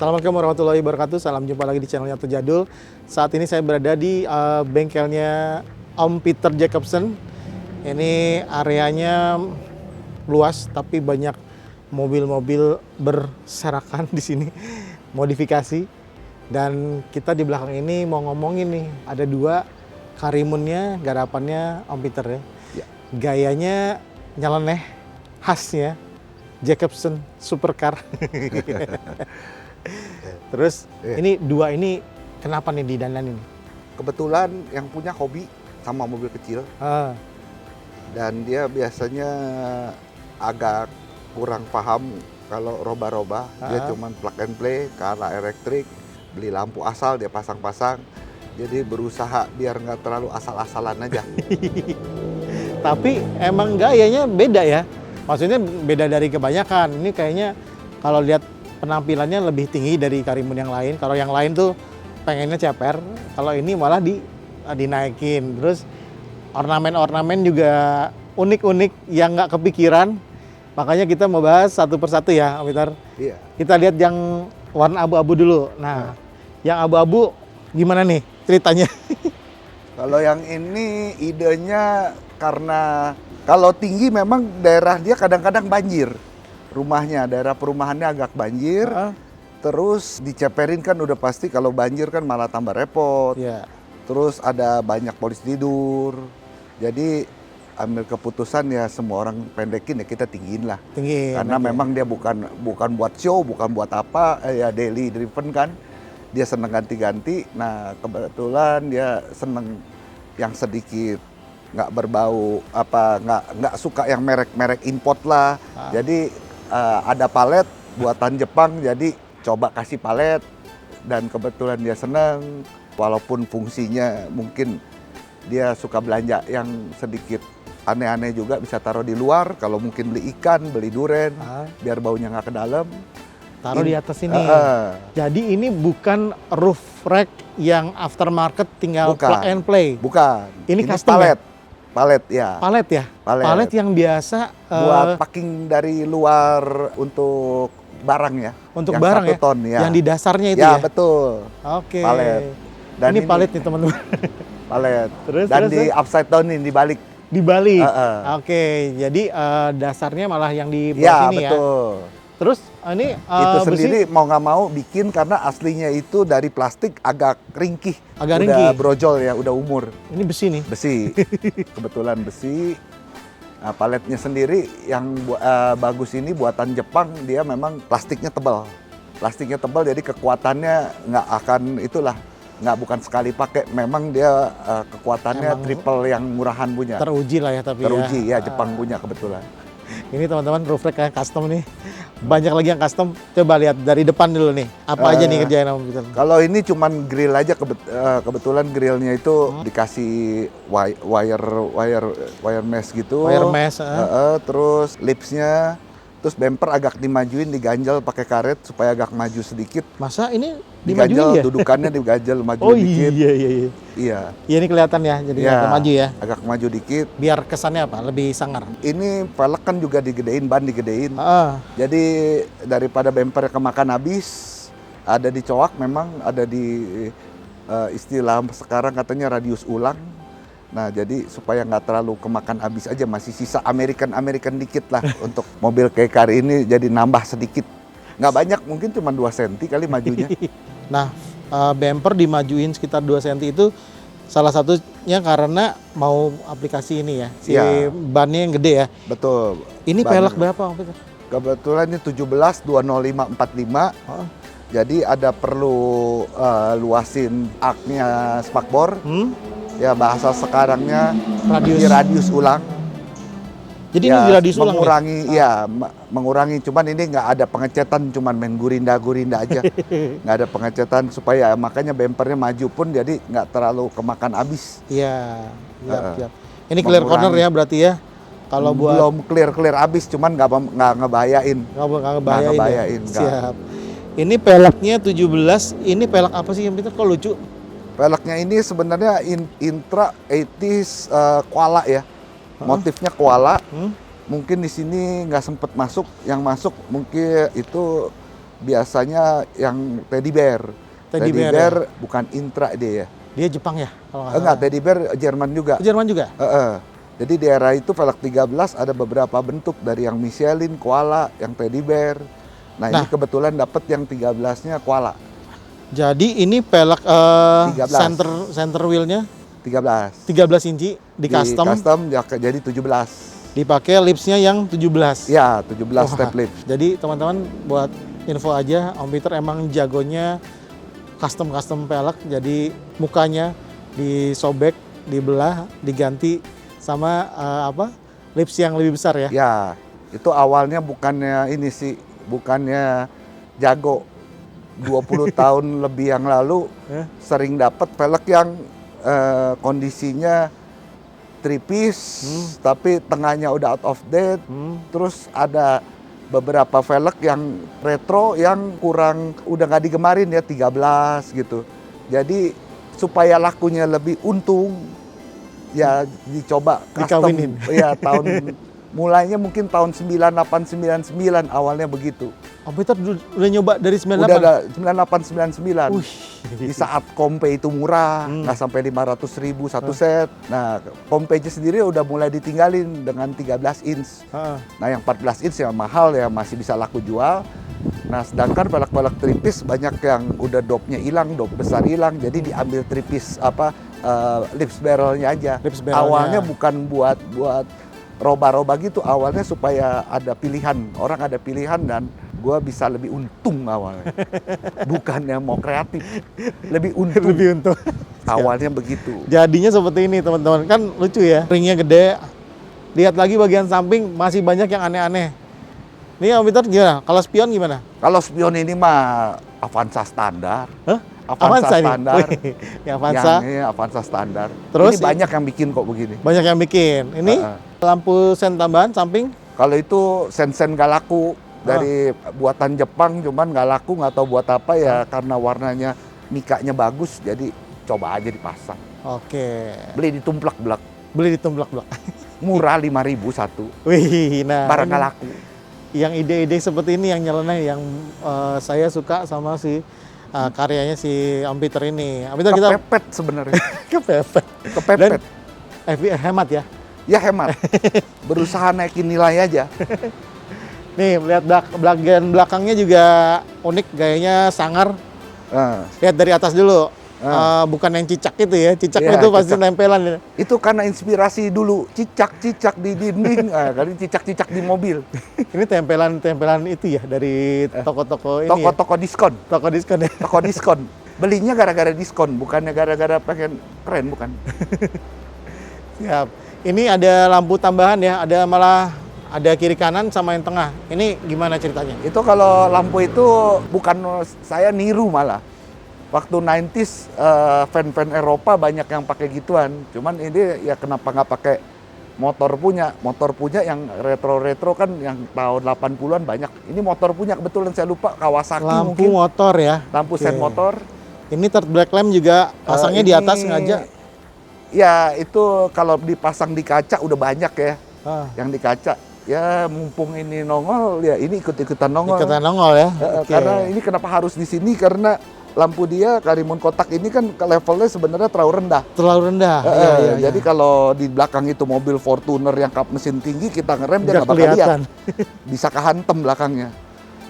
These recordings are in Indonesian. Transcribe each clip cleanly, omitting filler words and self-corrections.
Assalamualaikum warahmatullahi wabarakatuh. Salam jumpa lagi di channelnya Terjadul. Saat ini saya berada di bengkelnya Om Peter Jacobsen. Ini areanya luas tapi banyak mobil-mobil berserakan di sini, modifikasi. Dan kita di belakang ini mau ngomongin nih, ada dua Karimunnya, garapannya Om Peter ya. Gayanya nyeleneh, khasnya Jacobsen Supercar. Terus ini dua ini kenapa nih didandanin? Kebetulan yang punya hobi sama mobil kecil. Dan dia biasanya agak kurang paham kalau roba-roba. Dia cuman plug and play, ke arah elektrik, beli lampu asal dia pasang-pasang. Jadi berusaha biar nggak terlalu asal-asalan aja. Tapi emang gayanya beda ya? Maksudnya beda dari kebanyakan. Ini kayaknya kalau lihat penampilannya lebih tinggi dari Karimun yang lain. Kalau yang lain tuh pengennya ceper. Kalau ini malah dinaikin. Terus ornamen-ornamen juga unik-unik yang nggak kepikiran. Makanya kita mau bahas satu persatu ya, Om Peter. Iya. Kita lihat yang warna abu-abu dulu. Nah, yang abu-abu gimana nih ceritanya? Kalau yang ini idenya karena kalau tinggi memang daerah dia kadang-kadang banjir. Rumahnya, daerah perumahannya agak banjir. Terus diceperin kan udah pasti kalau banjir kan malah tambah repot. Terus ada banyak polisi tidur. Jadi ambil keputusan ya semua orang pendekin ya kita tinggiin lah. Karena memang dia bukan buat show, bukan buat apa, ya daily driven kan. Dia seneng ganti-ganti. Nah kebetulan dia seneng yang sedikit nggak berbau nggak suka yang merek import lah. Jadi ada palet buatan Jepang, jadi coba kasih palet dan kebetulan dia seneng. Walaupun fungsinya mungkin dia suka belanja yang sedikit aneh-aneh juga, bisa taruh di luar. Kalau mungkin beli ikan, beli duren, biar baunya nggak ke dalam. Taruh di atas ini. Jadi ini bukan roof rack yang aftermarket tinggal plug and play. Bukan. Ini custom palet. Ya? Palet ya. Palet ya? Palet yang biasa buat packing dari luar untuk barang ya. Untuk yang barang 1 ton ya. Yang di dasarnya itu ya? Ya betul. Oke. Palet. Dan ini palet nih teman-teman. Palet. Terus, dan di upside down ini dibalik. Dibalik. Oke. Jadi dasarnya malah yang di bawah sini ya. Ya betul. Terus ini itu sendiri besi? Mau nggak mau bikin karena aslinya itu dari plastik agak ringkih. Udah brojol ya, udah umur. Ini besi nih? Besi. Kebetulan besi. Nah, paletnya sendiri yang bagus ini buatan Jepang, dia memang plastiknya tebal. Plastiknya tebal jadi kekuatannya nggak akan bukan sekali pakai. Memang dia kekuatannya triple yang murahan punya. Teruji lah ya tapi teruji ya Jepang punya kebetulan. Ini teman-teman roof rack kayak custom nih. Banyak lagi yang custom. Coba lihat dari depan dulu nih. Apa aja nih kerjain Om Peter? Kalau ini cuman grill aja, kebetulan grillnya itu dikasih wire mesh gitu. Wire mesh. Terus lipsnya, terus bumper agak dimajuin, diganjel pakai karet supaya agak maju sedikit. Masa ini diganjel ya? Dudukannya diganjel maju dikit. Iya. Iya ini kelihatan ya, jadi agak maju ya. Agak maju dikit. Biar kesannya apa? Lebih sangar. Ini velg kan juga digedein, ban digedein. Jadi daripada bumpernya kemakan habis, ada dicoak memang, ada di istilah sekarang katanya radius ulang. Nah jadi supaya nggak terlalu kemakan habis aja, masih sisa American dikit lah untuk mobil kayak kari ini, jadi nambah sedikit. Nggak banyak, mungkin cuma 2 cm kali majunya. Nah, bumper dimajuin sekitar 2 cm itu salah satunya karena mau aplikasi ini ya, bannya yang gede ya. Betul. Ini pelek berapa Om Peter? Kebetulan ini 17-205-45. Jadi ada perlu luasin arknya spakbor. Ya bahasa sekarangnya radius ulang. Jadi ini radius ulang mengurangi mengurangi, cuman ini nggak ada pengecetan, cuman main gurinda aja. Nggak ada pengecetan supaya makanya bumpernya maju pun jadi nggak terlalu kemakan habis. Iya, siap. Ini clear corner ya berarti ya. Kalau buat belum clear habis, cuman nggak ngebahayain. Nggak ngebahayain. Ya? Siap. Ini peleknya 17, ini pelek apa sih yang Peter? Kok lucu? Peleknya ini sebenarnya Intra 80s koala ya. Motifnya koala. Mungkin di sini nggak sempet masuk, yang masuk mungkin itu biasanya yang teddy bear. Teddy bear bukan Intra dia ya. Dia Jepang ya kalau nggak Enggak, salah. teddy bear Jerman juga. Jerman juga? Jadi di era itu velg 13 ada beberapa bentuk dari yang Michelin, koala, yang teddy bear. Nah, ini kebetulan dapat yang 13-nya koala. Jadi ini pelek 13. center wheelnya 13 inci di custom. Jadi 17. Dipakai lipsnya yang 17. Ya, 17 step lips. Jadi teman-teman buat info aja, Om Peter emang jagonya custom pelek. Jadi mukanya disobek, dibelah, diganti sama lips yang lebih besar ya. Ya, itu awalnya bukannya jago. 20 tahun lebih yang lalu sering dapat velg yang kondisinya three-piece, tapi tengahnya udah out of date. Terus ada beberapa velg yang retro yang kurang, udah nggak digemarin ya, 13 gitu. Jadi supaya lakunya lebih untung, ya dicoba custom. Dikawinin. Ya, mulainya mungkin tahun 9899 awalnya begitu. Om Peter udah nyoba dari 98? Udah ada 9899. Di Wih. saat Kompe itu murah, nggak sampai 500.000 satu set. Nah, Kompe sendiri udah mulai ditinggalin dengan 13 inch. Nah, yang 14 inch yang mahal ya masih bisa laku jual. Nah, sedangkan velg-velg three-piece banyak yang udah dopnya hilang, dop besar hilang, jadi diambil three-piece lips barrelnya aja. Awalnya bukan buat roba-roba gitu, awalnya supaya ada pilihan, orang ada pilihan dan gue bisa lebih untung awalnya. Bukannya mau kreatif, lebih untung. Awalnya begitu. Jadinya seperti ini teman-teman, kan lucu ya, ringnya gede. Lihat lagi bagian samping masih banyak yang aneh-aneh. Ini Om Peter gimana? Kalau spion gimana? Kalau spion ini mah Avanza standar. Hah? Avanza standar. Yang Avanza. Yang Avanza standar. Terus ini banyak yang bikin kok begini. Banyak yang bikin. Ini lampu sen tambahan samping? Kalau itu sen-sen gak laku. Dari buatan Jepang, cuman nggak laku, nggak tahu buat apa ya, karena warnanya mikanya bagus, jadi coba aja dipasang. Oke. Beli di tumplek-blek. Murah 5.000 satu. Wih, nah. Barang nggak laku. Yang ide-ide seperti ini yang nyeleneh, yang saya suka sama karyanya si Om Peter ini. Om Peter Kepepet sebenarnya. Kepepet. Dan hemat ya? Ya hemat. Berusaha naikin nilai aja. Nih, lihat bagian belakangnya juga unik, gayanya sangar. Lihat dari atas dulu. Bukan yang cicak itu ya. Cicak itu pasti nempelan. Itu karena inspirasi dulu. Cicak-cicak di dinding, kali cicak-cicak di mobil. Ini tempelan itu ya dari toko-toko ini. Toko-toko diskon. Toko diskon ya. Toko diskon. Belinya gara-gara diskon, bukannya gara-gara pengen keren, bukan. Siap. Ini ada lampu tambahan ya. Ada kiri kanan sama yang tengah. Ini gimana ceritanya? Itu kalau lampu itu bukan saya niru malah. Waktu 90s fan-fan Eropa banyak yang pakai gituan. Cuman ini ya kenapa nggak pakai motor punya yang retro-retro kan yang tahun 80-an banyak. Ini motor punya kebetulan saya lupa Kawasaki lampu mungkin. Motor ya. Lampu sen motor. Ini third black lamp juga pasangnya di atas sengaja. Ya itu kalau dipasang di kaca udah banyak ya. Yang di kaca. Ya mumpung ini nongol, ya ini ikut-ikutan nongol. Ikutan nongol ya. Karena ini kenapa harus di sini, karena lampu dia Karimun kotak ini kan levelnya sebenarnya terlalu rendah. Iya. Jadi kalau di belakang itu mobil Fortuner yang kap mesin tinggi, kita ngerem dia nggak bakal lihat. Bisa kehantem belakangnya.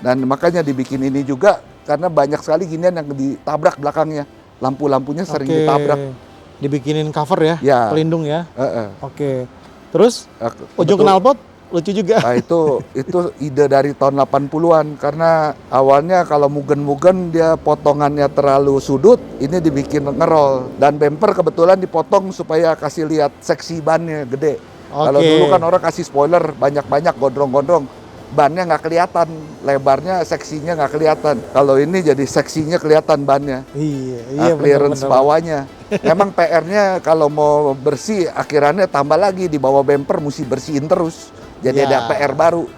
Dan makanya dibikin ini juga karena banyak sekali ginian yang ditabrak belakangnya. Lampu-lampunya sering ditabrak. Dibikinin cover ya, pelindung ya. Oke. Terus ujung knalpot lucu juga. Nah, itu ide dari tahun 80-an karena awalnya kalau mugen-mugen dia potongannya terlalu sudut, ini dibikin ngerol dan bumper kebetulan dipotong supaya kasih lihat seksi bannya gede. Kalau dulu kan orang kasih spoiler banyak-banyak gondrong-gondrong, bannya nggak kelihatan, lebarnya seksinya nggak kelihatan. Kalau ini jadi seksinya kelihatan bannya. Iya. Clearance bawahnya. Memang PR-nya kalau mau bersih akhirannya tambah lagi di bawah bumper mesti bersihin terus. Jadi ada PR baru.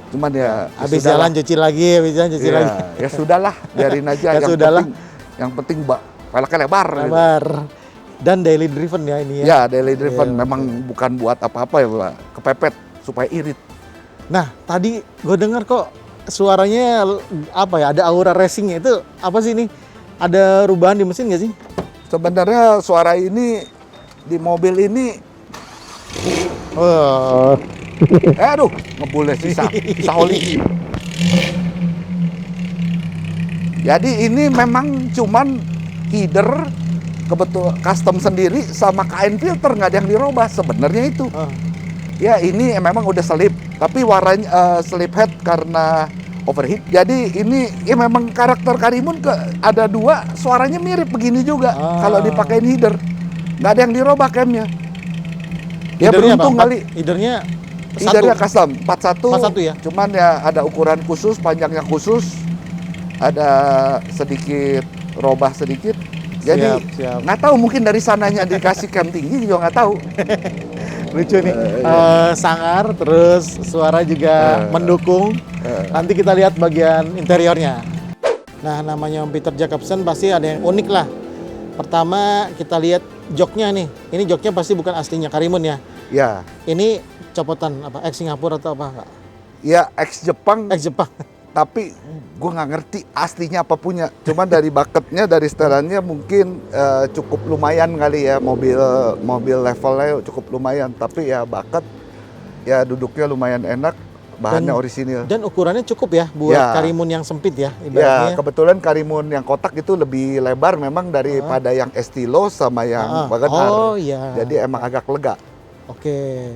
Cuman ya habis jalan cuci lagi, lagi. Ya sudahlah, biarin aja. Yang penting velgnya lebar. Gitu. Dan daily driven ya ini ya. Ya, daily driven memang bukan buat apa-apa ya, Pak. Kepepet supaya irit. Nah, tadi gue dengar kok suaranya apa ya? Ada aura racingnya itu apa sih ini? Ada perubahan di mesin nggak sih? Sebenarnya suara ini di mobil ini, Oh. aduh, ngebulnya sisa oli. Jadi ini memang cuman header kebetulan custom sendiri sama kain filter, nggak ada yang dirubah sebenarnya itu. Oh. Ya ini memang udah selip, tapi warnanya slip head karena overheat. Jadi ini ya memang karakter Karimun ada dua, suaranya mirip begini juga kalau dipakein header. Nggak ada yang dirubah camnya. Ya Headernya beruntung apa? kali. Headernya Custom 41. 41 ya? Cuman ya ada ukuran khusus, panjangnya khusus. Ada sedikit robah sedikit. Jadi siap. nggak tahu, mungkin dari sananya dikasih cam tinggi juga nggak tahu. Lucu nih. Sangar, terus suara juga mendukung. Nanti kita lihat bagian interiornya. Nah, namanya Om Peter Jacobsen pasti ada yang unik lah. Pertama kita lihat joknya nih. Ini joknya pasti bukan aslinya Karimun ya. Ya. Ini copotan apa? Ex Singapura atau apa enggak? Ya ex Jepang. Ex Jepang. Tapi gue nggak ngerti aslinya apa punya. Cuman dari bucketnya, dari setelannya mungkin cukup lumayan kali ya, mobil levelnya cukup lumayan. Tapi ya bucket ya duduknya lumayan enak, bahannya orisinil. Dan ukurannya cukup ya buat Karimun yang sempit ya Ya ibaratnya. kebetulan Karimun yang kotak itu lebih lebar memang daripada yang Estilo sama yang Wagon R. Oh iya. Jadi emang agak lega. Oke.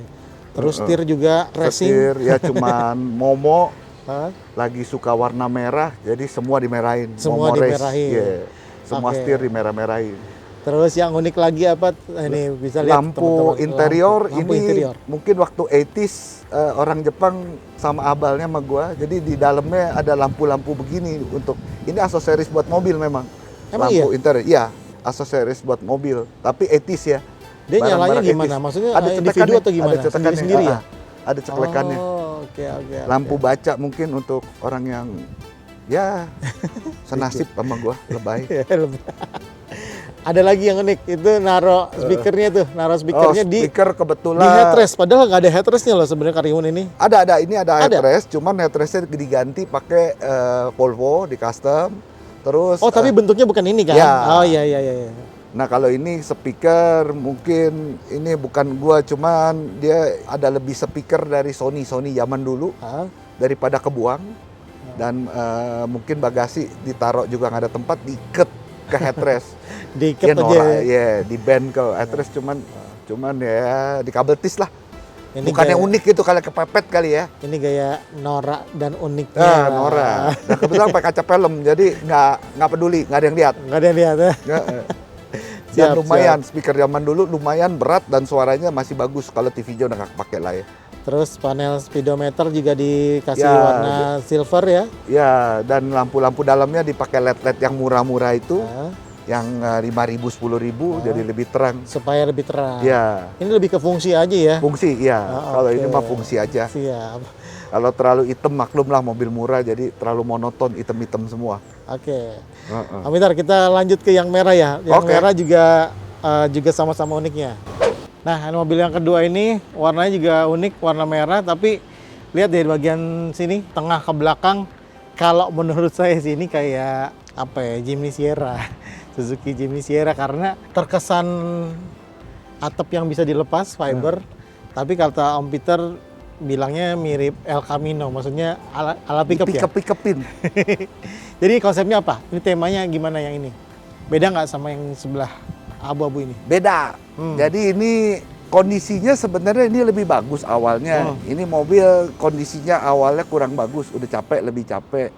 Terus setir juga racing. Setir ya cuman Momo. Lagi suka warna merah, jadi semua dimerahin. Semua dimerahin. Yeah. Semua setir dimerah-merahin. Terus yang unik lagi apa? Ini bisa lihat lampu teman-teman. interior. Lampu Ini interior. mungkin waktu 80s orang Jepang sama abalnya sama gua. Jadi di dalamnya ada lampu-lampu begini untuk ini aksesoris buat mobil memang. Emang lampu iya? interior. Iya, aksesoris buat mobil. Tapi 80s ya. Dia nyalanya gimana? 80s. Maksudnya ada individu atau gimana? Ada cetakannya Sendiri ya? Ada ceklekannya. Oke. Lampu baca mungkin untuk orang yang ya senasib sama gua, lebay. Ada lagi yang unik, itu naro speakernya tuh, speaker kebetulan di headrest, padahal nggak ada headrestnya loh sebenarnya Karimun ini. Ini ada headrest, cuman headrestnya diganti pakai Volvo di custom. Terus tapi bentuknya bukan ini kan? Ya. Oh iya. Nah kalau ini speaker mungkin ini bukan gua, cuman dia ada lebih speaker dari Sony zaman dulu daripada kebuang. Dan mungkin bagasi ditaruh juga nggak ada tempat, diikat ke headrest. Diikat aja. Ya, di band ke headrest, cuman ya di kabel tis lah. Ini bukan yang unik itu, kali kepepet kali ya. Ini gaya norak dan uniknya. Norak. Dan kebetulan pakai kaca film, jadi nggak peduli, nggak ada yang lihat. Nggak ada yang lihat ya. Dan lumayan, speaker zaman dulu lumayan berat dan suaranya masih bagus kalau TV-nya udah nggak pakai lah ya. Terus panel speedometer juga dikasih warna silver ya. Ya, dan lampu-lampu dalamnya dipakai LED-LED yang murah-murah itu. Yang 5.000, 10.000 jadi lebih terang. Supaya lebih terang. Ya. Ini lebih ke fungsi aja ya? Fungsi, iya. Kalau ini mah fungsi aja. Siap. Kalau terlalu hitam maklum lah, mobil murah jadi terlalu monoton, hitam-hitam semua. Oke. Bentar, kita lanjut ke yang merah ya. Yang merah juga sama-sama uniknya. Nah, mobil yang kedua ini warnanya juga unik, warna merah, tapi lihat dari bagian sini, tengah ke belakang, kalau menurut saya sih ini kayak apa ya, Jimny Sierra. Suzuki Jimny Sierra, karena terkesan atap yang bisa dilepas, fiber. Tapi kata Om Peter bilangnya mirip El Camino, maksudnya ala pickup ya? Pick-upin. Jadi konsepnya apa? Ini temanya gimana yang ini? Beda nggak sama yang sebelah abu-abu ini? Beda. Jadi ini kondisinya sebenarnya ini lebih bagus awalnya. Ini mobil kondisinya awalnya kurang bagus, udah capek, lebih capek.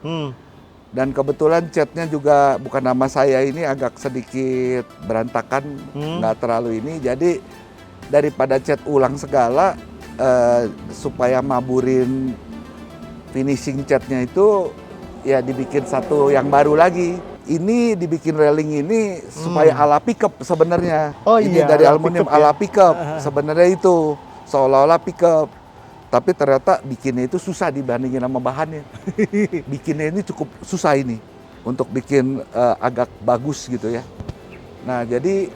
Dan kebetulan catnya juga bukan nama saya, ini agak sedikit berantakan, nggak terlalu ini. Jadi daripada cat ulang segala, supaya maburin finishing catnya itu, ya dibikin satu yang baru lagi. Ini dibikin railing ini supaya ala pickup sebenarnya. Ini dari aluminium ala pickup sebenarnya itu seolah-olah pickup. Tapi ternyata bikinnya itu susah dibandingin sama bahannya. Bikinnya ini cukup susah ini untuk bikin agak bagus gitu ya. Nah jadi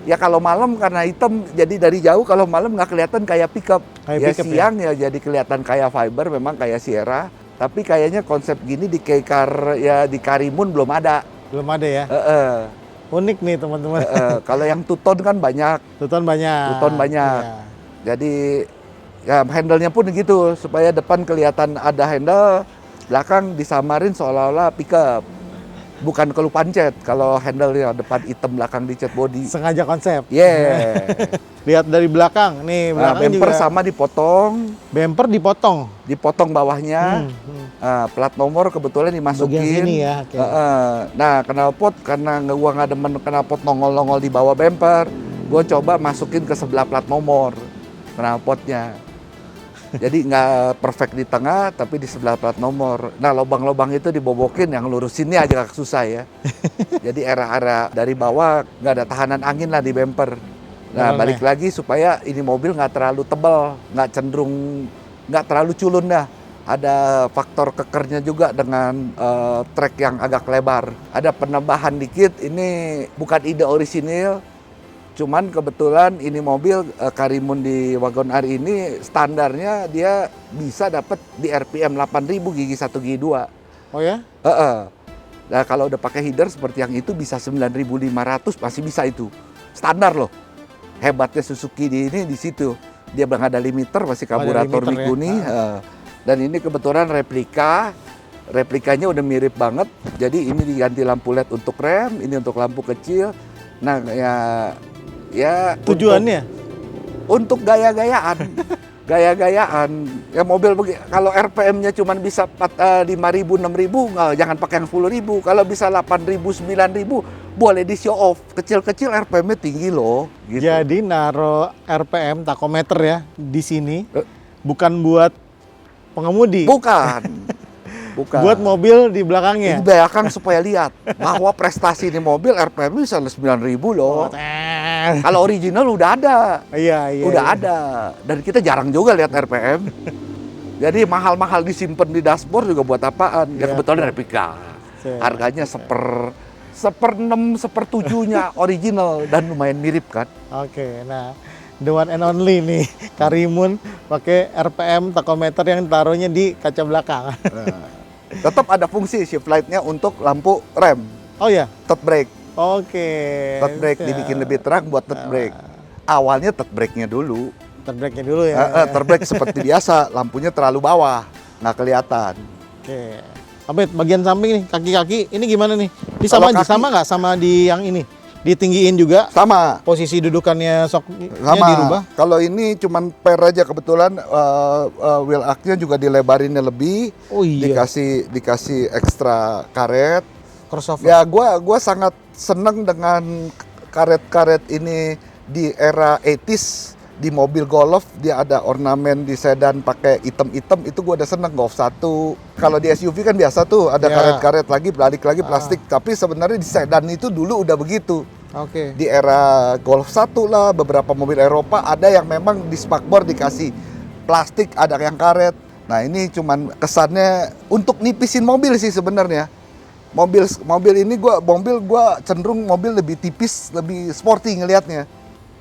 ya kalau malam karena hitam, jadi dari jauh kalau malam nggak kelihatan kayak pickup. Siang ya jadi kelihatan kayak fiber, memang kayak Sierra. Tapi kayaknya konsep gini di K-Car ya di Karimun belum ada. Belum ada ya. Unik nih teman-teman. Kalau yang two-tone kan banyak. Two-tone banyak. Two-tone banyak. Iya. Jadi ya handle-nya pun gitu supaya depan kelihatan ada handle, belakang disamarin seolah-olah pickup. Bukan kelupaan cat kalau handle-nya depan hitam, belakang dicat body. Sengaja konsep. Yeah. Lihat dari belakang. Nih, Nah, belakang bumper juga. sama Bumper dipotong. dipotong bawahnya. Plat nomor kebetulan dimasukin. Bagian sini ya. Oke. Nah, knalpot karena gua nggak demen knalpot nongol-nongol di bawah bumper, gua coba masukin ke sebelah plat nomor knalpotnya. Jadi nggak perfect di tengah, tapi di sebelah plat nomor. Nah, lubang-lubang itu dibobokin, yang lurusinnya aja agak susah ya. Jadi era-era dari bawah nggak ada tahanan angin lah di bumper. Nah, balik lagi supaya ini mobil nggak terlalu tebal, nggak terlalu culun dah. Ada faktor kekernya juga dengan trek yang agak lebar. Ada penambahan dikit, ini bukan ide orisinil. Cuman kebetulan ini mobil Karimun di Wagon R ini standarnya dia bisa dapat di RPM 8.000 gigi 1 gigi 2. Oh ya? Nah, kalau udah pakai header seperti yang itu bisa 9.500 masih bisa itu. Standar loh. Hebatnya Suzuki di situ. Dia nggak ada limiter, masih karburator Mikuni. Ya? Dan ini kebetulan replikanya udah mirip banget. Jadi ini diganti lampu LED untuk rem, ini untuk lampu kecil. Nah, ya tujuannya untuk gaya-gayaan. Ya mobil kalau RPM-nya cuma bisa 5.000, 6.000, jangan pakai yang 10.000. Kalau bisa 8.000, 9.000, boleh di show off. Kecil-kecil RPM-nya tinggi loh. Gitu. Jadi naro RPM takometer ya di sini bukan buat pengemudi. Bukan. Buat mobil di belakangnya. Di belakang supaya lihat bahwa prestasi ini mobil RPM bisa 9.000 loh. Kalau original udah ada. Iya. Udah ada. Dan kita jarang juga lihat RPM. Jadi mahal-mahal disimpan di dashboard juga buat apaan? Ya kebetulan replika. Harganya seper-6, seper-7-nya original dan lumayan mirip kan. Oke, nah the one and only nih Karimun pakai RPM tachometer yang taruhnya di kaca belakang. Tetap ada fungsi shift light-nya untuk lampu rem. Oh ya? Third brake. Oke. Third brake dibikin lebih terang buat third brake. Awalnya third brake-nya dulu. Third brake-nya dulu ya? Third brake seperti biasa, lampunya terlalu bawah, nggak kelihatan. Oke. Abed, bagian samping nih, kaki-kaki, ini gimana nih? Ini sama nggak sama di yang ini? Ditinggiin juga? Sama. Posisi dudukannya soknya sama. Dirubah? Kalau ini cuman per aja kebetulan wheel arch-nya juga dilebarinnya lebih. Oh iya. Dikasih ekstra karet. Crossover. Ya, gua sangat seneng dengan karet-karet ini di era 80s. Di mobil Golf dia ada ornamen di sedan pakai item-item, itu gua udah seneng. Golf 1. Kalau di SUV kan biasa tuh ada karet-karet lagi, balik lagi plastik. Tapi sebenarnya di sedan itu dulu udah begitu. Oke. Di era Golf 1 lah, beberapa mobil Eropa ada yang memang di spakbor dikasih plastik, ada yang karet. Nah, ini cuman kesannya untuk nipisin mobil sih sebenarnya. Mobil ini gua cenderung mobil lebih tipis, lebih sporty ngelihatnya.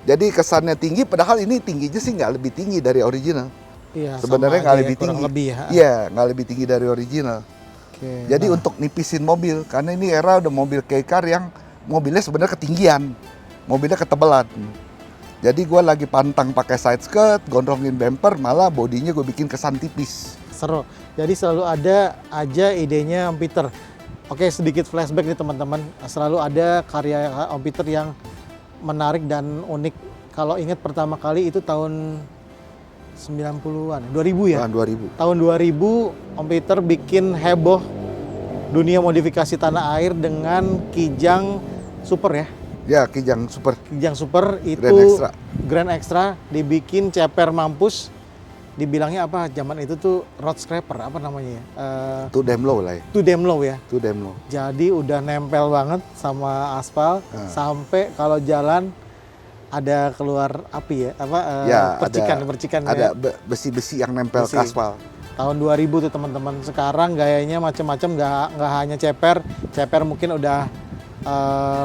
Jadi kesannya tinggi, padahal ini tingginya sih nggak lebih tinggi dari original. Iya, sebenarnya nggak lebih tinggi. Iya, nggak lebih tinggi dari original. Oke, jadi untuk nipisin mobil, karena ini era udah mobil K-Car yang mobilnya sebenarnya ketinggian, mobilnya ketebalan. Jadi gue lagi pantang pakai side skirt, gondrongin bumper, malah bodinya gue bikin kesan tipis. Seru. Jadi selalu ada aja idenya Om Peter. Oke, sedikit flashback nih teman-teman. Selalu ada karya Om Peter yang menarik dan unik. Kalau ingat pertama kali itu tahun 90-an, 2000 ya? 2000. Tahun 2000 Om Peter bikin heboh dunia modifikasi tanah air dengan Kijang Super ya? Ya, Kijang Super. Kijang Super itu Grand Extra dibikin ceper mampus. Dibilangnya apa zaman itu tuh road scraper, apa namanya ya? Too damn low lah ya. Too damn low ya? Too damn low. Jadi udah nempel banget sama aspal, sampai kalau jalan ada keluar api ya, percikan ada ya. besi-besi yang nempel ke aspal. Tahun 2000 tuh teman-teman. Sekarang gayanya macam-macam, nggak hanya ceper mungkin udah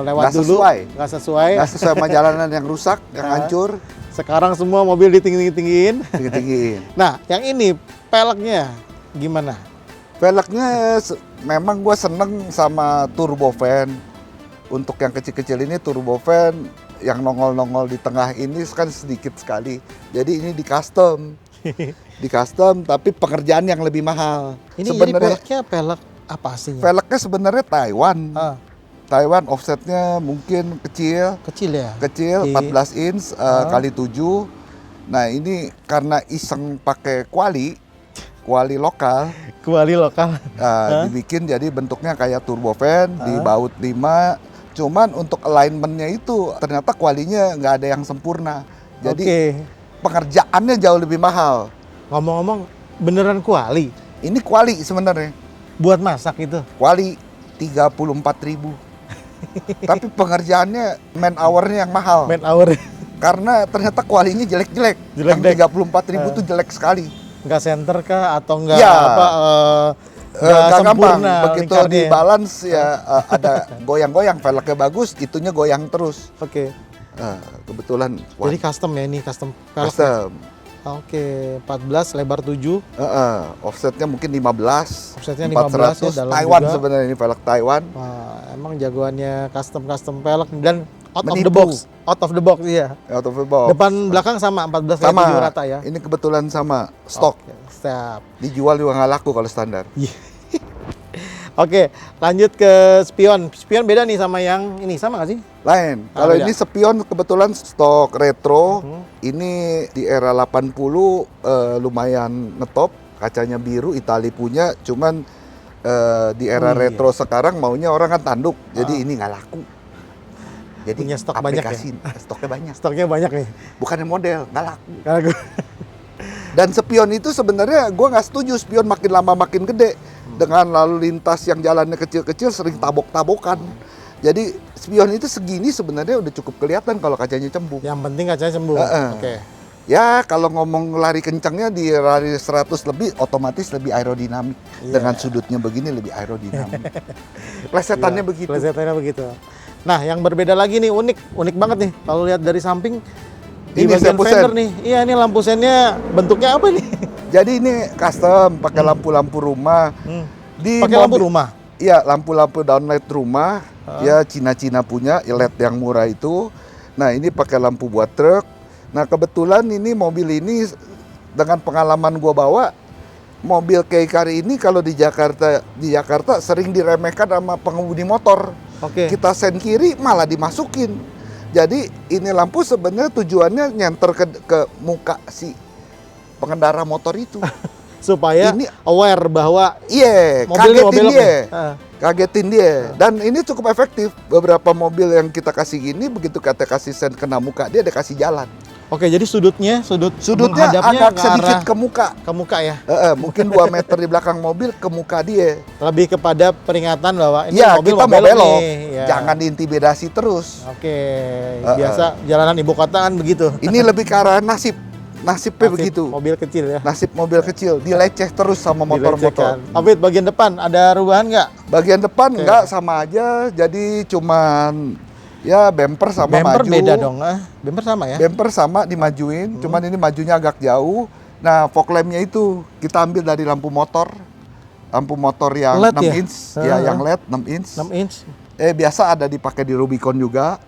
lewat dulu, nggak sesuai sama jalanan yang rusak, yang hancur. Sekarang semua mobil ditinggiin. Tinggiin. Nah, yang ini peleknya gimana? Velgnya memang gue seneng sama turbofan. Untuk yang kecil-kecil ini turbofan yang nongol-nongol di tengah ini kan sedikit sekali. Jadi ini di custom. Di custom tapi pengerjaan yang lebih mahal. Ini jadi velgnya velg apa aslinya? Velgnya sebenarnya Taiwan. Taiwan offsetnya mungkin kecil. Kecil ya? Kecil, 14 inch kali 7. Nah ini karena iseng pakai kuali lokal. Kuali lokal. Dibikin jadi bentuknya kayak turbofan, dibaut 5. Cuman untuk alignmentnya itu ternyata kualinya nggak ada yang sempurna. Jadi pengerjaannya jauh lebih mahal. Ngomong-ngomong, beneran kuali? Ini kuali sebenarnya. Buat masak itu? Kuali 34.000. Tapi pengerjaannya man hour-nya yang mahal. Man hour. Karena ternyata kualinya jelek-jelek. Yang 34.000 itu jelek sekali. Nggak center kah atau nggak ya, nggak gampang. Begitu lingkarnya. di balance ya ada goyang-goyang, velgnya bagus, itunya goyang terus. Kebetulan. Jadi custom ya ini, custom. Custom. 14 lebar 7. Offsetnya mungkin 15. Offsetnya 15 ya, dalam Taiwan juga. Sebenarnya ini velg Taiwan. Wah, emang jagoannya custom velg dan out Menipu. of the box. Out of the box iya. Out of the box. Depan belakang sama 14 sama 7 rata ya. Ini kebetulan sama stok. Siap. Dijual juga nggak laku kalau standar. Oke, lanjut ke spion. Spion beda nih sama yang ini, sama nggak sih? Lain. Kalau beda. ini spion kebetulan stok retro. Ini di era 80 lumayan ngetop. Kacanya biru, Itali punya. Cuman di era retro sekarang maunya orang kan tanduk. Jadi ini nggak laku. Jadi punya stok banyak ya? Stoknya banyak. Stoknya banyak nih. Bukannya model, nggak laku. Dan spion itu sebenarnya gue nggak setuju. Spion makin lama makin gede. Dengan lalu lintas yang jalannya kecil-kecil sering tabok-tabokan. Jadi spion itu segini sebenarnya udah cukup kelihatan kalau kacanya cembung. Yang penting kacanya cembung. Oke. Ya kalau ngomong lari kencangnya di lari 100 lebih otomatis lebih aerodinamik. Dengan sudutnya begini lebih aerodinamik. Plesetannya begitu. Plesetannya begitu. Nah yang berbeda lagi nih, unik banget nih. Kalau lihat dari samping, di ini bagian lampu fender sen. nih. Iya ini lampu sennya bentuknya apa nih? Jadi ini custom pakai lampu-lampu rumah. Pakai lampu rumah? Iya, lampu-lampu downlight rumah. Ya Cina-Cina punya LED yang murah itu. Nah, ini pakai lampu buat truk. Nah, kebetulan ini mobil ini dengan pengalaman gua bawa, mobil Kei-Kari ini kalau di Jakarta sering diremehkan sama pengemudi motor. Kita sen kiri malah dimasukin. Jadi ini lampu sebenarnya tujuannya nyenter ke muka si pengendara motor itu. Supaya ini aware bahwa kagetin dia. Kagetin dia. Dan ini cukup efektif. Beberapa mobil yang kita kasih gini, begitu kita kasih sen kena muka, dia ada kasih jalan. Oke, jadi sudutnya agak sedikit ke muka. Ke muka ya? Mungkin 2 meter di belakang mobil ke muka dia. Lebih kepada peringatan bahwa ini mobil kita mau belok. nih. Jangan diintimidasi terus. Biasa jalanan ibu kota kan begitu. Ini lebih ke arah nasibnya begitu. Mobil kecil ya. Nasib mobil kecil dileceh terus sama motor-motor. Afid, bagian depan ada rubahan nggak? Bagian depan nggak, sama aja. Jadi cuman ya bumper sama bumper maju. Beda dong. Bumper sama ya? Bumper sama dimajuin, cuman ini majunya agak jauh. Nah, fog lampnya itu kita ambil dari lampu motor. Lampu motor yang LED 6 ya? inch, ya yang LED 6 inch. 6 inch. Biasa ada dipakai di Rubicon juga.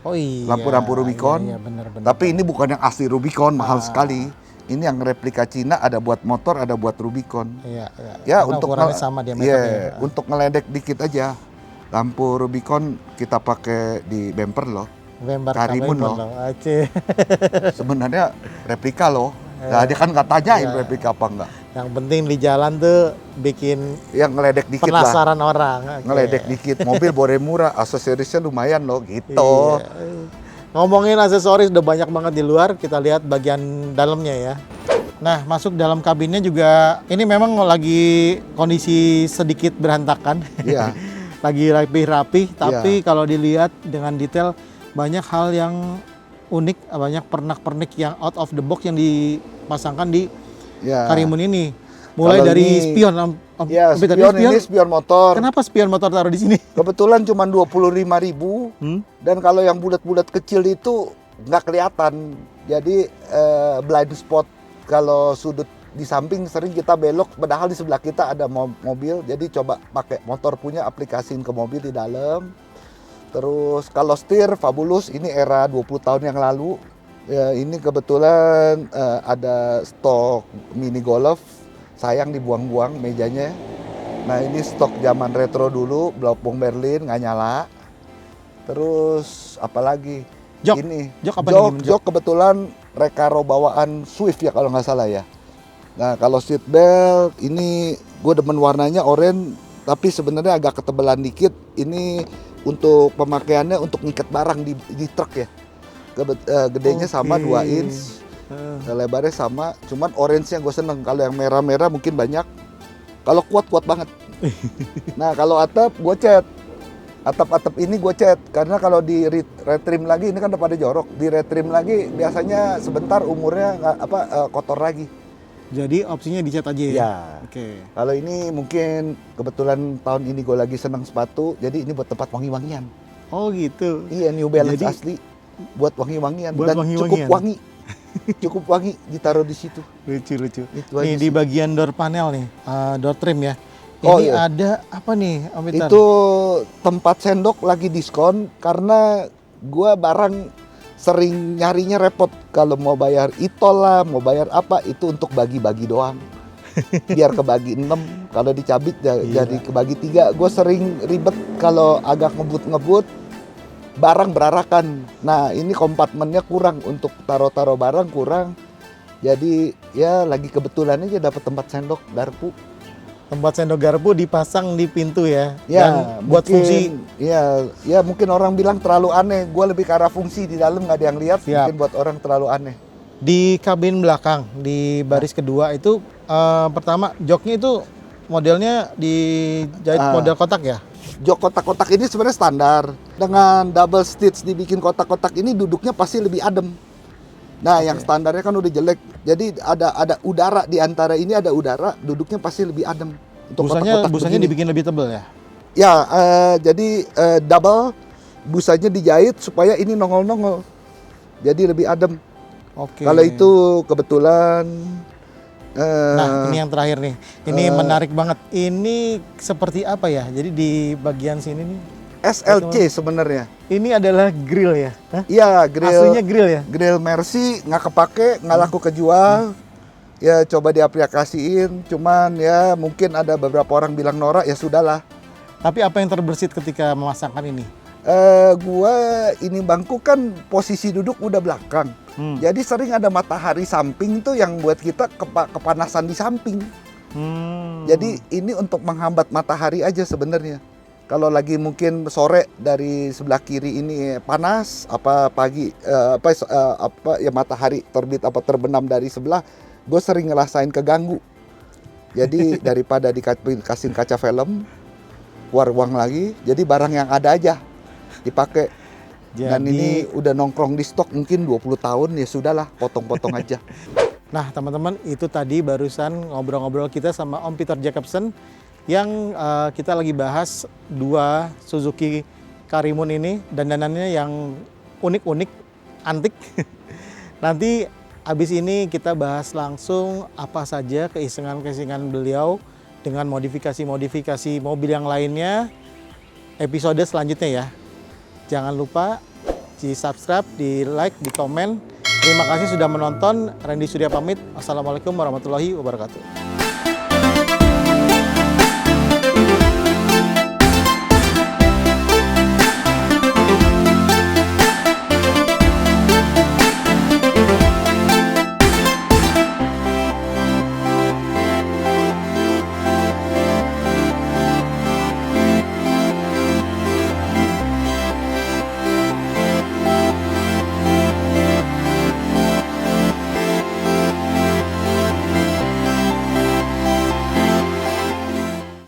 Oh iya. Lampu-lampu Rubicon. Iya, bener. Tapi ini bukan yang asli Rubicon, mahal sekali. Ini yang replika Cina, ada buat motor, ada buat Rubicon. Iya. Ya untuk sama diameternya. untuk ngeledek dikit aja. Lampu Rubicon kita pakai di bumper loh. Karimun loh. Sebenarnya replika loh. Nah, dia kan nggak tanyain replika apa enggak. Yang penting di jalan tuh bikin yang ngeledek dikit penasaran lah. orang. Ngeledek dikit. Mobil boleh murah, aksesorisnya lumayan loh gitu. Ngomongin aksesoris udah banyak banget di luar, kita lihat bagian dalamnya ya. Nah, masuk dalam kabinnya juga ini memang lagi kondisi sedikit berantakan. Iya. Lagi rapi-rapi, tapi kalau dilihat dengan detail banyak hal yang unik, banyak pernak-pernik yang out of the box yang dipasangkan di Karimun ini. Mulai kalau dari spion. Spion ini spion motor. Kenapa spion motor taruh di sini? Kebetulan cuma 25.000. Dan kalau yang bulat-bulat kecil itu nggak kelihatan. Jadi blind spot kalau sudut di samping sering kita belok, padahal di sebelah kita ada mobil, jadi coba pakai motor punya aplikasiin ke mobil di dalam. Terus kalau setir Fabulous, ini era 20 tahun yang lalu. Ya, ini kebetulan ada stok mini golf, sayang dibuang-buang mejanya. Nah ini stok zaman retro dulu, Blaupung Berlin nggak nyala. Terus apalagi? Jok. Ini Jok apa nih? jok kebetulan Recaro bawaan Swift ya kalau nggak salah ya. Nah kalau seat belt ini gue demen warnanya oranye, tapi sebenarnya agak ketebalan dikit. Ini untuk pemakaiannya untuk ngikat barang di truk ya. Gedenya sama 2 inch, lebarnya sama. Cuman orange yang gue seneng. Kalau yang merah-merah mungkin banyak. Kalau kuat banget. Nah kalau atap gue cat. Atap-atap ini gue cat karena kalau di retrim lagi ini kan udah pada jorok, di retrim lagi biasanya sebentar umurnya kotor lagi. Jadi opsinya dicat aja ya? Ya. Oke. Kalau ini mungkin kebetulan tahun ini gue lagi senang sepatu, jadi ini buat tempat wangi-wangian. Oh gitu. Iya, New Balance Jadi, asli buat wangi-wangian buat dan wangi-wangian. cukup wangi ditaruh di situ. Lucu. Itu Nih aja di sih. bagian door panel nih, door trim ya. Oh, Ini iya. ada apa nih, Om Peter? Itu tempat sendok lagi diskon karena gua barang sering nyarinya repot kalau mau bayar e-tol lah, mau bayar apa itu untuk bagi-bagi doang. Biar kebagi 6, kalau dicabit jadi kebagi 3. Gue sering ribet kalau agak ngebut-ngebut, barang berarakan. Nah ini kompartemennya kurang untuk taruh-taruh barang kurang. Jadi ya lagi kebetulan aja dapat tempat sendok garpu. Tempat sendok garpu dipasang di pintu ya. Ya, Dan buat mungkin, fungsi. ya mungkin orang bilang terlalu aneh. Gue lebih ke arah fungsi, di dalam nggak ada yang lihat. Siap. Mungkin buat orang terlalu aneh. Di kabin belakang, di baris kedua itu pertama joknya itu modelnya dijahit model kotak ya? Jok kotak-kotak ini sebenarnya standar. Dengan double stitch dibikin kotak-kotak ini duduknya pasti lebih adem. Nah, yang standarnya kan udah jelek. Jadi ada udara di antara ini, ada udara, duduknya pasti lebih adem. Untuk kotak-kotak Busanya begini. dibikin lebih tebal ya? Ya, jadi double busanya dijahit supaya ini nongol-nongol. Jadi lebih adem. Oke. Kalau itu kebetulan Nah, ini yang terakhir nih. Ini menarik banget. Ini seperti apa ya? Jadi di bagian sini nih. SLC sebenarnya. Ini adalah grill ya? Hah? Iya, grill. Aslinya grill ya? Grill Mercy nggak kepake, nggak laku kejual. Ya coba diaplikasiin, cuman ya mungkin ada beberapa orang bilang norak, ya sudahlah. Tapi apa yang terbersit ketika memasangkan ini? Gua ini bangku kan posisi duduk udah belakang. Jadi sering ada matahari samping tuh yang buat kita kepanasan di samping. Jadi ini untuk menghambat matahari aja sebenarnya. Kalau lagi mungkin sore dari sebelah kiri ini panas, apa pagi ya matahari terbit apa terbenam dari sebelah, gue sering ngerasain keganggu. Jadi daripada dikasih kaca film, keluar uang lagi, jadi barang yang ada aja dipakai. Dan ini udah nongkrong di stok mungkin 20 tahun, ya sudahlah, potong-potong aja. Nah teman-teman, itu tadi barusan ngobrol-ngobrol kita sama Om Peter Jacobsen yang kita lagi bahas 2 Suzuki Karimun ini, dandanannya yang unik-unik, antik. Nanti habis ini kita bahas langsung apa saja keisengan-keisengan beliau dengan modifikasi-modifikasi mobil yang lainnya, episode selanjutnya ya. Jangan lupa di subscribe, di like, di komen. Terima kasih sudah menonton. Randy Surya pamit. Assalamualaikum warahmatullahi wabarakatuh.